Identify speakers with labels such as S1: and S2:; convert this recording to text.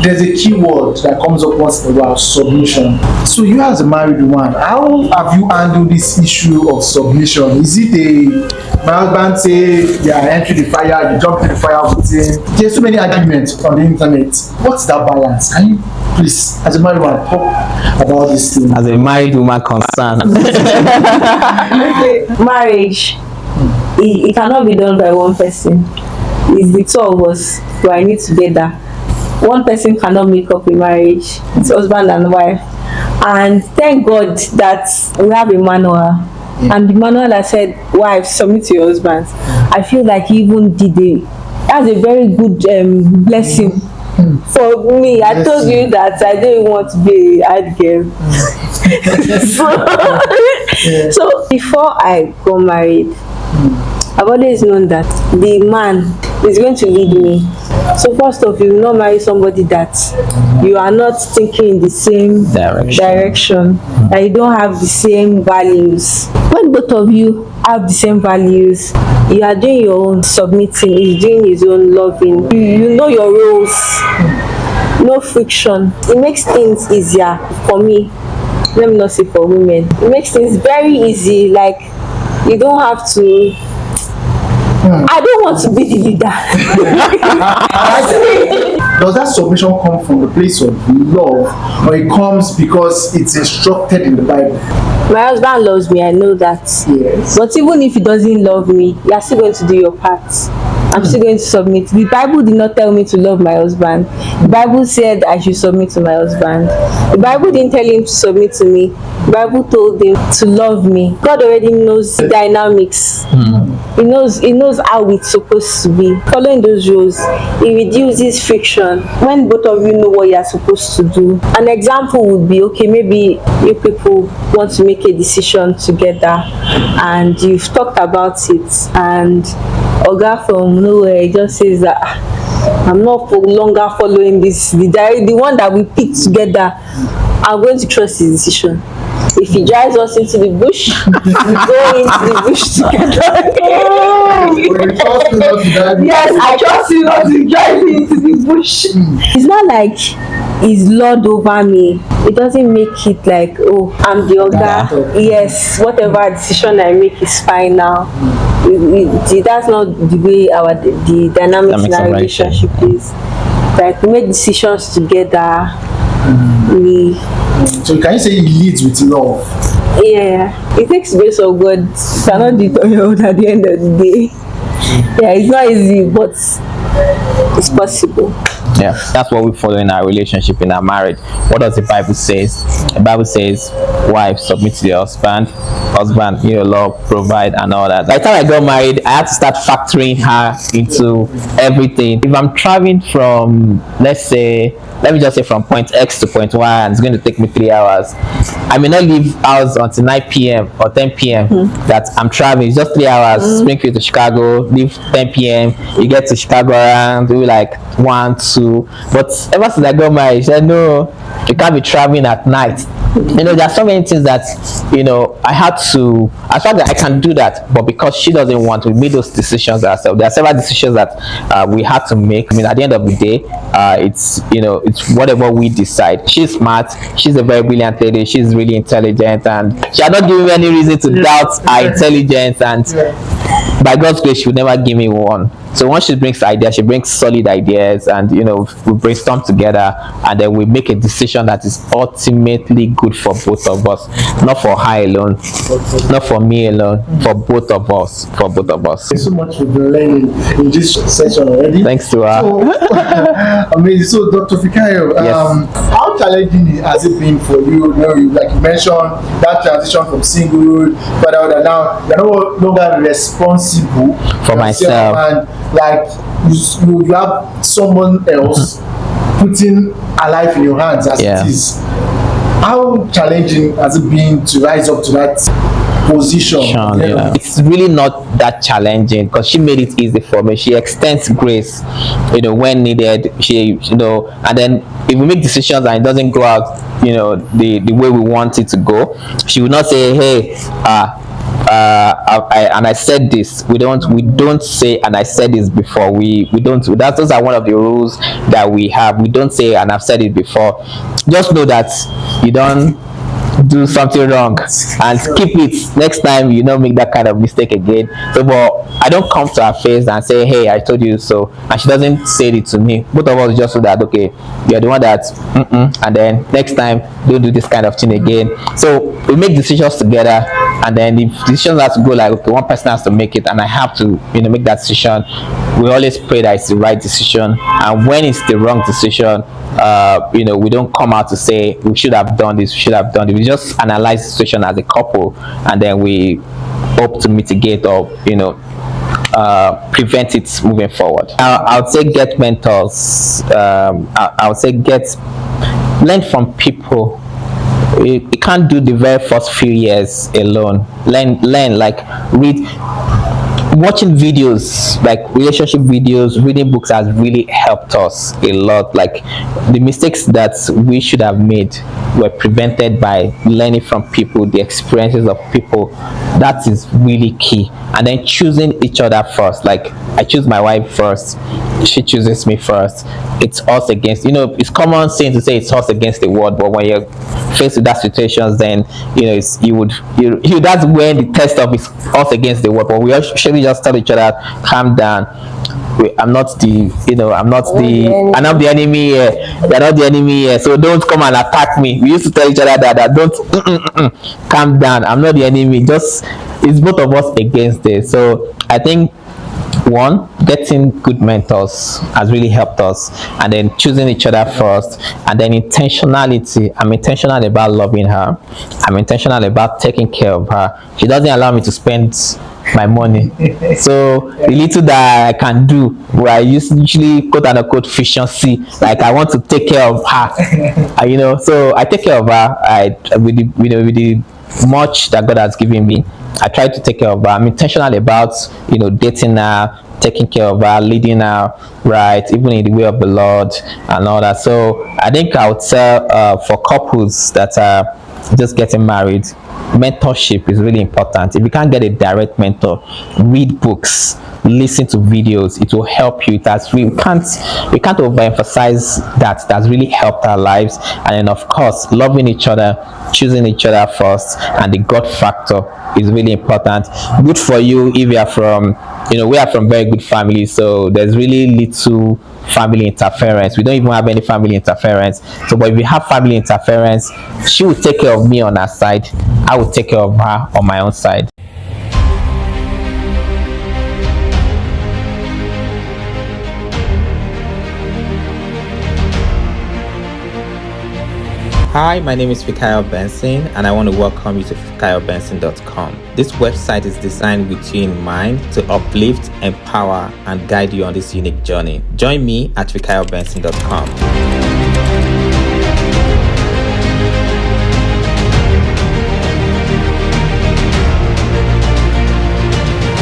S1: there's a key word that comes up once in a while: submission. So you as a married woman, how have you handled this issue of submission? Is it my husband say they are entering the fire, you jump in the fire with him? There's so many arguments on the internet. What's that balance? Can you please, as a married woman, talk about this thing?
S2: As a married woman concerned.
S3: Marriage, it cannot be done by one person. It's the two of us who are in it together. One person cannot make up a marriage. It's husband and wife. And thank God that we have a manual. And the manual that said, wife, submit to your husband. I feel like he even that's a very good blessing for me. I told you that I didn't want to be a hard girl. So before I got married, I've always known that the man is going to lead me. So first off, you will not marry somebody that you are not thinking in the same direction, that you don't have the same values. When both of you have the same values, you are doing your own submitting, he's doing his own loving. You know your roles, no friction. It makes things easier for me. Let me not say for women. It makes things very easy. Like, you don't have to. I don't want to be the leader.
S1: Does that submission come from the place of love, or it comes because it's instructed in the Bible?
S3: My husband loves me, I know that.
S1: Yes.
S3: But even if he doesn't love me, you are still going to do your part. I'm still going to submit. The Bible did not tell me to love my husband. The Bible said I should submit to my husband. The Bible didn't tell him to submit to me. The Bible told him to love me. God already knows the dynamics. He knows how it's supposed to be. Following those rules, it reduces friction when both of you know what you are supposed to do. An example would be, okay, maybe you people want to make a decision together and you've talked about it, and Oga from nowhere just says that I'm not longer following this, the one that we picked together. I'm going to trust his decision. If he drives us into the bush, we go into the bush together. Yes, I trust him not to drive me into the bush. It's not like he's Lord over me. It doesn't make it like, oh, I'm the Oga. Yes, whatever decision I make is fine now. That's not the way the dynamics in our relationship is. Like, we make decisions together.
S1: So can you say he leads with love?
S3: Yeah, it takes grace of God. You cannot do it on your own at the end of the day. Yeah, it's not easy, but it's possible.
S2: Yeah, that's what we follow in our relationship, in our marriage. What does the Bible says? The Bible says, wife, submit to your husband, love, provide, and all that. By the time I got married, I had to start factoring her into everything. If I'm traveling from, let me just say from point X to point Y, and it's going to take me 3 hours, I may not leave house until 9 p.m. or 10 p.m. That I'm traveling. It's just 3 hours. Springfield to Chicago, leave 10 p.m. You get to Chicago around, do like 1, 2. But ever since I got married, she said, no, you can't be traveling at night. There are so many things that, I had to, I thought that I can do that, but because she doesn't want to, we made those decisions ourselves. There are several decisions that we had to make. At the end of the day, it's whatever we decide. She's smart, she's a very brilliant lady, she's really intelligent, and she had not given me any reason to doubt her intelligence, and by God's grace, she would never give me one. So once she brings ideas, she brings solid ideas, and we brainstorm together, and then we make a decision that is ultimately good for both of us, not for her alone, not for me alone, for both of us.
S1: Thanks so much for learning in this session already.
S2: Thanks to her.
S1: So, amazing. So, Dr. Fikayo,
S2: yes.
S1: How challenging has it been for you? Like you mentioned, that transition from single father, now you're no longer responsible
S2: for myself,
S1: and like you have someone else putting a life in your hands as it is. How challenging has it been to rise up to that position?
S2: It's really not that challenging because she made it easy for me. She extends grace, when needed. She, and then if we make decisions and it doesn't go out, the way we want it to go, she will not say, hey, and I said this, we don't say, and I said this before, we don't, those are one of the rules that we have. We don't say, and I've said it before. Just know that you don't do something wrong, and keep it next time, you don't make that kind of mistake again. So, but I don't come to her face and say, hey, I told you so, and she doesn't say it to me. Both of us just so that, okay, you're the one that and then next time don't do this kind of thing again. So we make decisions together, and then the decisions have to go like, okay, one person has to make it, and I have to, make that decision. We always pray that it's the right decision, and when it's the wrong decision, we don't come out to say we should have done this, we should have done it. We just analyze the situation as a couple, and then we hope to mitigate or prevent it moving forward. I would say get mentors. I would say learn from people. You can't do the very first few years alone. Learn, like read. Watching videos, like relationship videos, reading books has really helped us a lot. Like the mistakes that we should have made were prevented by learning from people, the experiences of people. That is really key. And then choosing each other first. Like I choose my wife first, she chooses me first. It's us against, it's common saying to say it's us against the world, but when you're faced with that situations, then that's when the test of is us against the world. But we actually just tell each other, calm down. I'm not the enemy here. You're not the enemy here, so don't come and attack me. We used to tell each other that don't calm down. I'm not the enemy. Just it's both of us against it. So I think one, getting good mentors has really helped us, and then choosing each other first, and then intentionality. I'm intentional about loving her. I'm intentional about taking care of her. She doesn't allow me to spend my money, so the little that I can do, where I usually quote unquote efficiency, like I want to take care of her, so I take care of her. With the much that God has given me, I try to take care of her. I'm intentional about dating her, taking care of her, leading her right, even in the way of the Lord and all that. So I think I would say for couples that are just getting married, mentorship is really important. If you can't get a direct mentor, read books, listen to videos. It will help you. We can't overemphasize that. That's really helped our lives. And then of course, loving each other, choosing each other first, and the God factor is really important. Good for you if you are from, we are from very good families, so there's really little family interference. We don't even have any family interference. So, but if you have family interference, she will take care of me on her side, I will take care of her on my own side. Hi, my name is Adeyemi-Bensons, and I want to welcome you to Adeyemi-Bensons.com. This website is designed with you in mind to uplift, empower, and guide you on this unique journey. Join me at Adeyemi-Bensons.com.